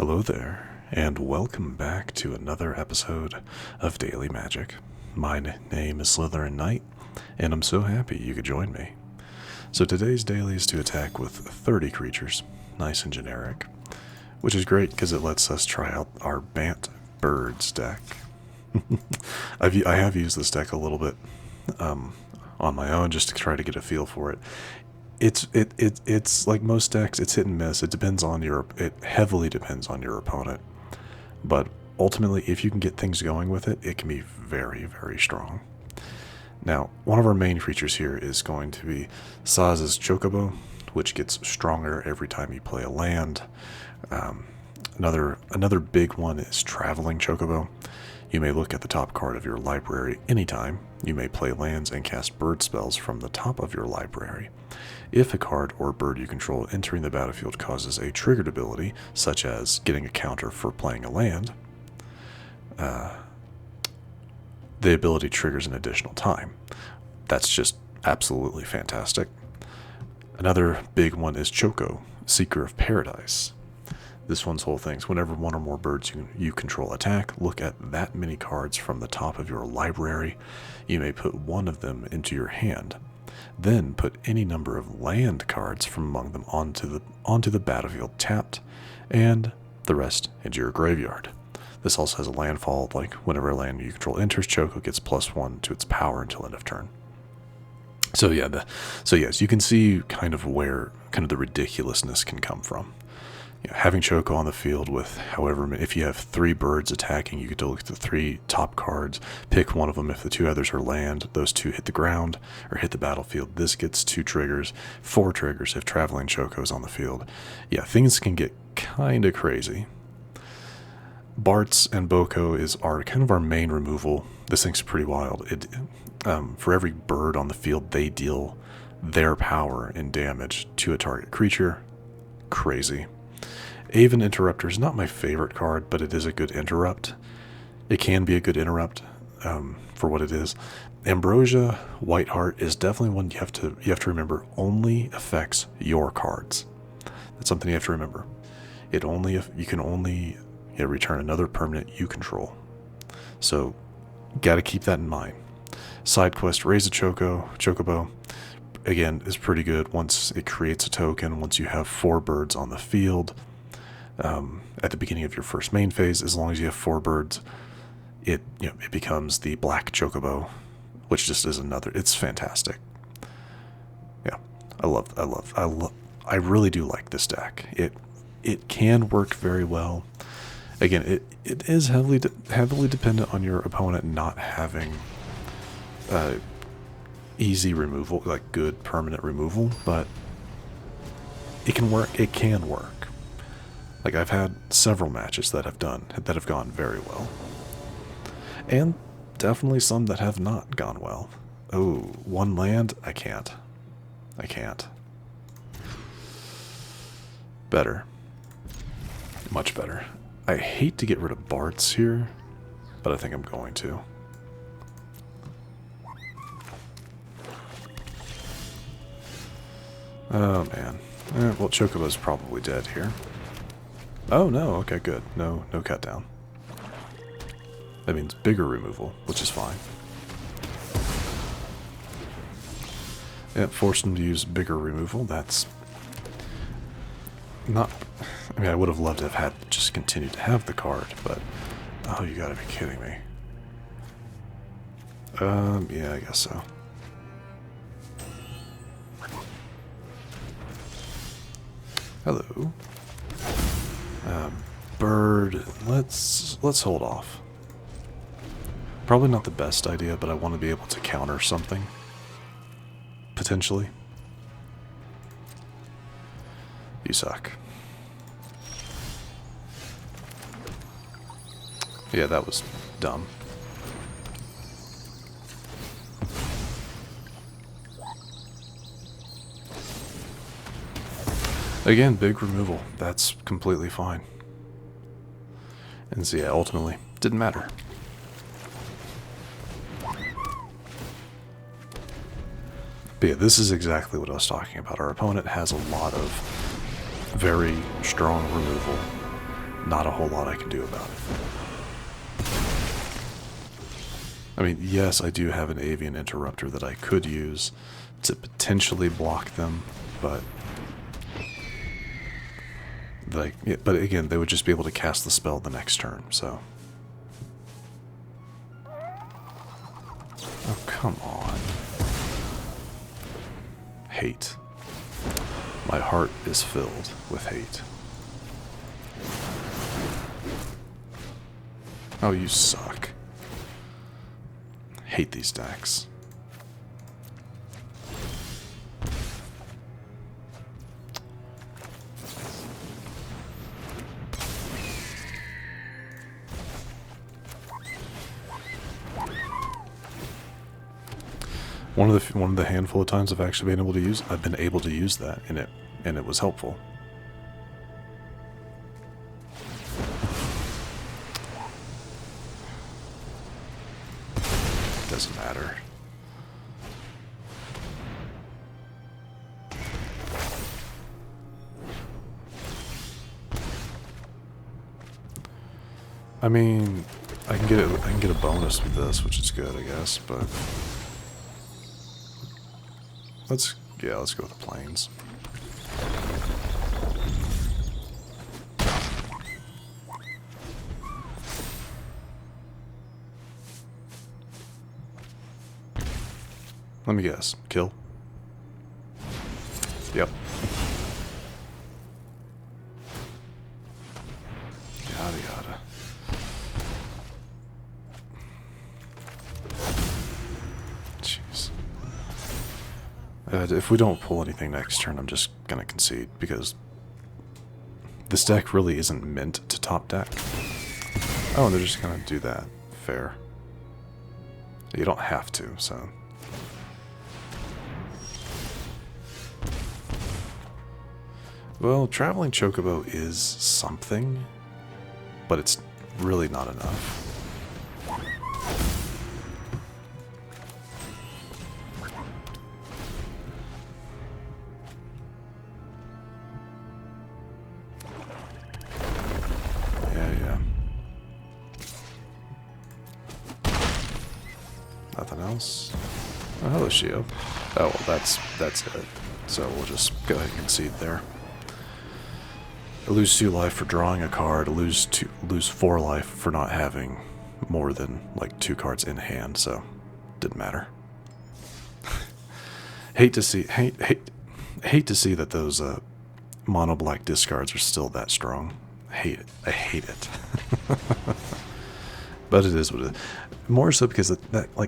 Hello there, and welcome back to another episode of Daily Magic. My name is SlytherinKnight, and I'm so happy you could join me. So today's daily is to attack with 30 creatures, nice and generic, which is great because it lets us try out our Bant Birds deck. I have used this deck a little bit on my own just to try to get a feel for it. It's like most decks, it's hit and miss. It heavily depends on your opponent. But ultimately, if you can get things going with it, it can be very, very strong. Now, one of our main creatures here is going to be Sazh's Chocobo, which gets stronger every time you play a land. Another big one is Traveling Chocobo. You may look at the top card of your library anytime. You may play lands and cast bird spells from the top of your library. If a card or bird you control entering the battlefield causes a triggered ability, such as getting a counter for playing a land, the ability triggers an additional time. That's just absolutely fantastic. Another big one is Choco, Seeker of Paradise. This one's whole thing is whenever one or more birds you control attack, look at that many cards from the top of your library. You may put one of them into your hand. Then put any number of land cards from among them onto the battlefield tapped, and the rest into your graveyard. This also has a landfall, like whenever a land you control enters, Choco gets +1 to its power until end of turn. So yes, you can see kind of where the ridiculousness can come from. Having Choco on the field with if you have 3 birds attacking, you get to look at the 3 top cards, pick one of them. If the 2 others are land, those 2 hit the ground or hit the battlefield. This gets 2 triggers, 4 triggers if Traveling Choco is on the field. Yeah, things can get kind of crazy. Bartz and Boko are kind of our main removal. This thing's pretty wild. For every bird on the field, they deal their power and damage to a target creature. Crazy. Aven Interrupter is not my favorite card, but it is a good interrupt. It can be a good interrupt for what it is. Ambrosia Whiteheart is definitely one you have to remember only affects your cards. That's something you have to remember. You can only return another permanent you control. So, got to keep that in mind. Sidequest Raise a Chocobo. Again, is pretty good once it creates a token. Once you have 4 birds on the field. At the beginning of your first main phase, as long as you have 4 birds, it becomes the black Chocobo, which just is it's fantastic. Yeah, I really do like this deck. It can work very well. Again, it is heavily dependent on your opponent not having easy removal, like good permanent removal, but it can work. It can work. Like, I've had several matches that have gone very well. And definitely some that have not gone well. Oh, 1 land? I can't. Better. Much better. I hate to get rid of Bartz here, but I think I'm going to. Oh, man. Well, Chocobo's probably dead here. Oh, no. Okay, good. No cut down. That means bigger removal, which is fine. Yeah, forced him to use bigger removal. That's not... I mean, I would have loved to have just continued to have the card, but... Oh, you gotta be kidding me. Yeah, I guess so. Hello. Bird, let's hold off. Probably not the best idea, but I want to be able to counter something. Potentially. You suck. Yeah, that was dumb. Again, big removal. That's completely fine. And so, yeah, ultimately, didn't matter. But yeah, this is exactly what I was talking about. Our opponent has a lot of very strong removal. not a whole lot I can do about it. I mean, yes, I do have an Aven Interrupter that I could use to potentially block them, but but again, they would just be able to cast the spell the next turn, so. Oh, come on. Hate. My heart is filled with hate. Oh, you suck. Hate these decks. One of the handful of times I've actually been able to use that, and it was helpful. Doesn't matter. I mean, I can get a bonus with this, which is good, I guess, but let's go with the plains. Let me guess. Kill? Yep. Yada yada. Jeez. If we don't pull anything next turn, I'm just gonna concede, because this deck really isn't meant to top deck. Oh, and they're just gonna do that. Fair. You don't have to, so. Well, Traveling Chocobo is something, but it's really not enough. Yeah. Nothing else? Oh, hello, Shio. Oh, well, that's it. So we'll just go ahead and concede there. I lose 2 life for drawing a card, lose 4 life for not having more than like 2 cards in hand, so didn't matter. hate to see that those mono black discards are still that strong. Hate it. I hate it. But it is what it is. More so because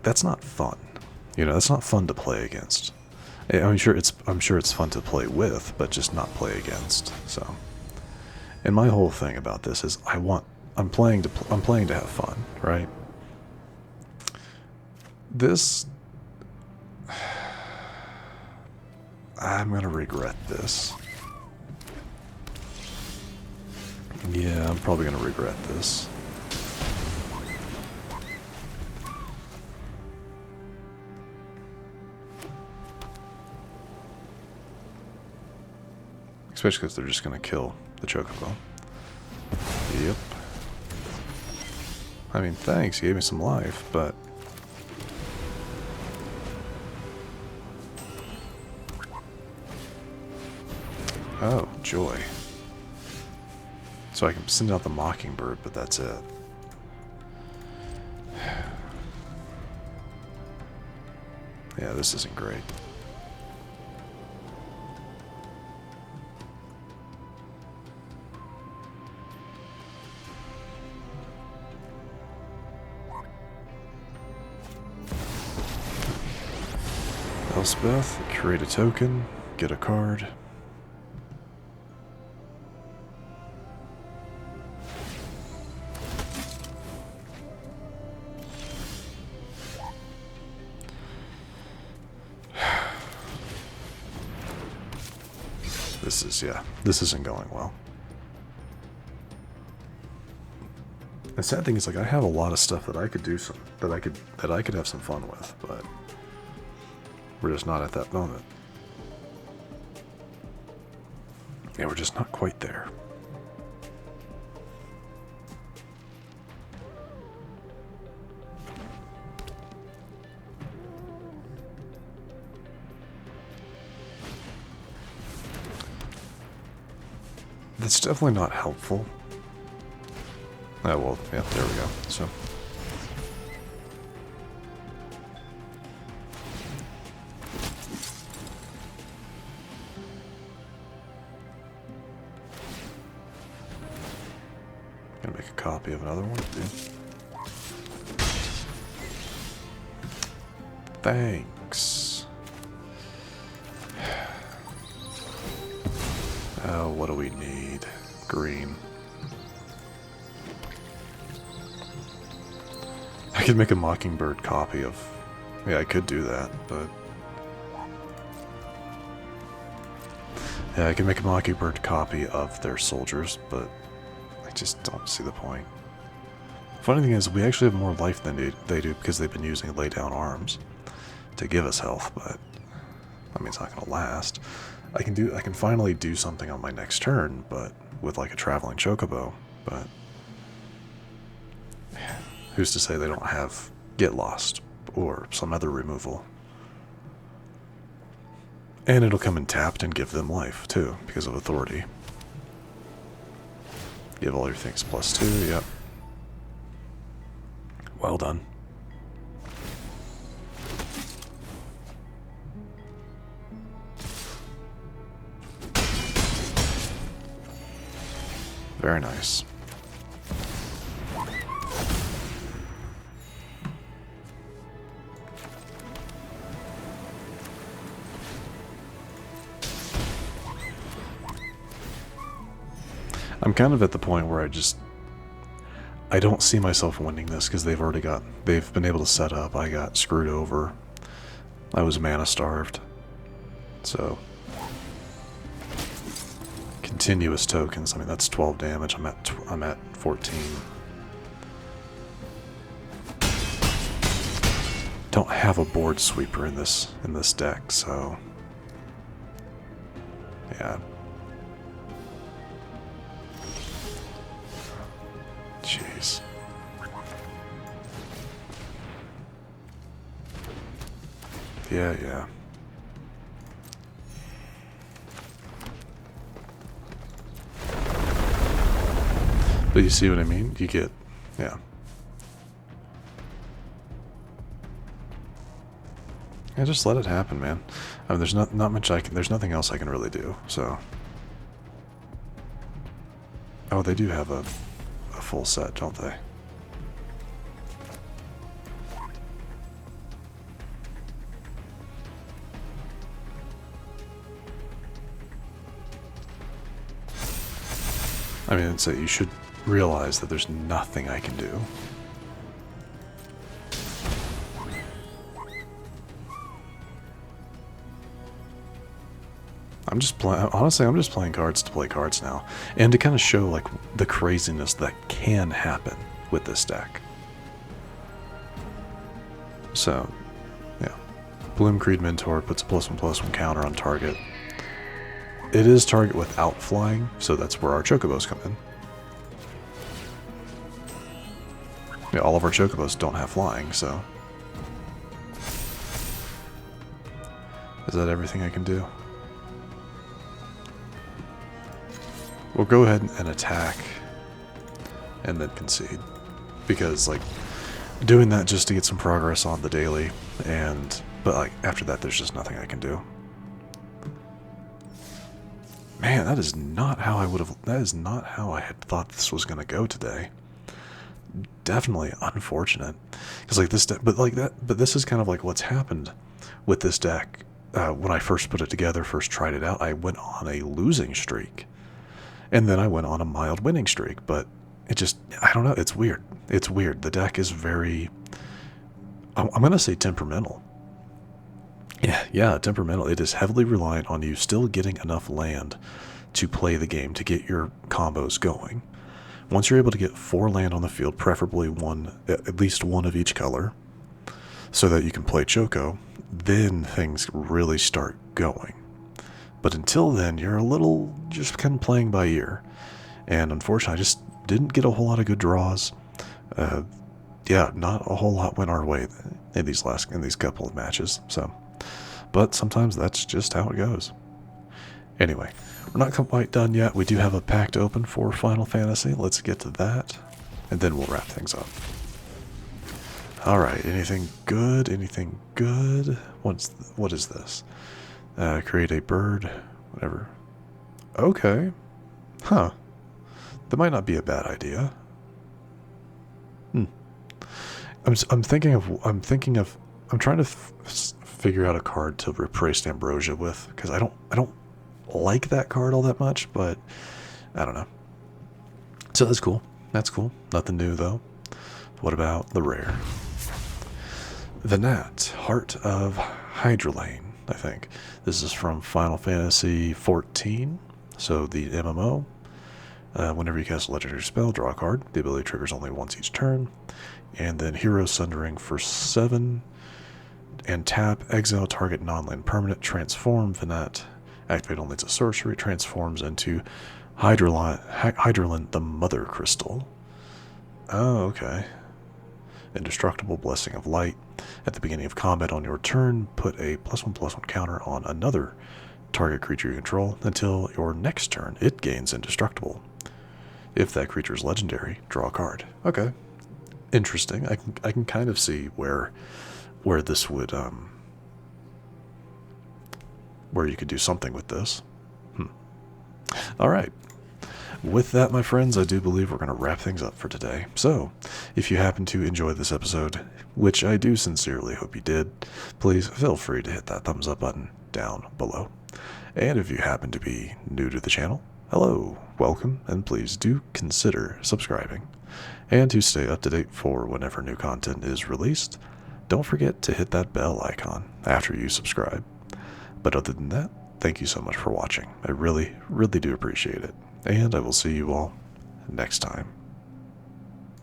that's not fun. You know, that's not fun to play against. I'm sure it's fun to play with, but just not play against. So. And my whole thing about this is I'm playing to have fun, right? This I'm gonna regret this. Yeah, I'm probably gonna regret this. Especially because they're just gonna kill the Chocobo. Yep. I mean, thanks, you gave me some life, but... Oh, joy. So I can send out the Mockingbird, but that's it. Yeah, this isn't great. Elspeth, create a token, get a card. This isn't going well. The sad thing is, like, I have a lot of stuff that I could do that I could have some fun with, but we're just not at that moment. Yeah, we're just not quite there. it's definitely not helpful. Oh, well, yeah, there we go. So. Gonna make a copy of another one, dude. Thanks. Oh, what do we need? Green. I could make a Mockingbird copy of... Yeah, I could do that, but... Yeah, I could make a Mockingbird copy of their soldiers, but... I just don't see the point. Funny thing is, we actually have more life than they do because they've been using lay down arms to give us health, but... I mean, it's not gonna last. I can finally do something on my next turn, but... with like a Traveling Chocobo, but... who's to say they don't have Get Lost or some other removal? And it'll come in tapped and give them life too, because of authority. Give all your things +2, yep. Well done. Very nice. I'm kind of at the point where I don't see myself winning this because they've been able to set up. I got screwed over. I was mana starved. So, continuous tokens. I mean, that's 12 damage. I'm at 14. Don't have a board sweeper in this deck, so yeah. Jeez. Yeah. But you see what I mean? You get, yeah. Yeah, just let it happen, man. I mean, there's not much there's nothing else I can really do, so. Oh, they do have a full set, don't they? I mean, so you should realize that there's nothing I can do. Honestly, I'm just playing cards to play cards now. And to kind of show, like, the craziness that can happen with this deck. So, yeah. Plumecreed Mentor puts a +1/+1 counter on target. It is target without flying, so that's where our Chocobos come in. Yeah, all of our Chocobos don't have flying, so... Is that everything I can do? We'll go ahead and attack and then concede, because like doing that just to get some progress on the daily, but like after that there's just nothing I can do. Man, that is not how I had thought this was going to go today. Definitely unfortunate, because like this deck, but this is kind of like what's happened with this deck. When I first put it together, first tried it out, I went on a losing streak. And then I went on a mild winning streak, but it just, I don't know, it's weird. It's weird. The deck is very, I'm going to say temperamental. Yeah, temperamental. It is heavily reliant on you still getting enough land to play the game, to get your combos going. Once you're able to get 4 land on the field, preferably at least one of each color, so that you can play Choco, then things really start going. But until then, you're a little just kind of playing by ear. And unfortunately, I just didn't get a whole lot of good draws. Yeah, not a whole lot went our way in these couple of matches. So, but sometimes that's just how it goes. Anyway, we're not quite done yet. We do have a pack to open for Final Fantasy. Let's get to that, and then we'll wrap things up. Alright, anything good? Anything good? What is this? Create a bird, whatever. Okay. Huh. That might not be a bad idea. I'm thinking of I'm trying to figure out a card to replace Ambrosia with, because I don't like that card all that much, but I don't know. So that's cool. That's cool. Nothing new though. What about the rare? The Gnat, Heart of Hydralane, I think. This is from Final Fantasy XIV, so the MMO. Whenever you cast a legendary spell, draw a card. The ability triggers only once each turn. And then Hero Sundering for 7. And tap, exile target non-land permanent, transform the Gnat. Activate only as a sorcery, transforms into Hydralin the Mother Crystal. Oh, okay. Indestructible, Blessing of Light. At the beginning of combat on your turn, put a +1/+1 counter on another target creature you control until your next turn. It gains Indestructible. If that creature is legendary, draw a card. Okay, interesting. I can kind of see where this would where you could do something with this. All right. With that, my friends, I do believe we're going to wrap things up for today. So, if you happen to enjoy this episode, which I do sincerely hope you did, please feel free to hit that thumbs up button down below. And if you happen to be new to the channel, hello, welcome, and please do consider subscribing. And to stay up to date for whenever new content is released, don't forget to hit that bell icon after you subscribe. But other than that, thank you so much for watching. I really, really do appreciate it. And I will see you all next time.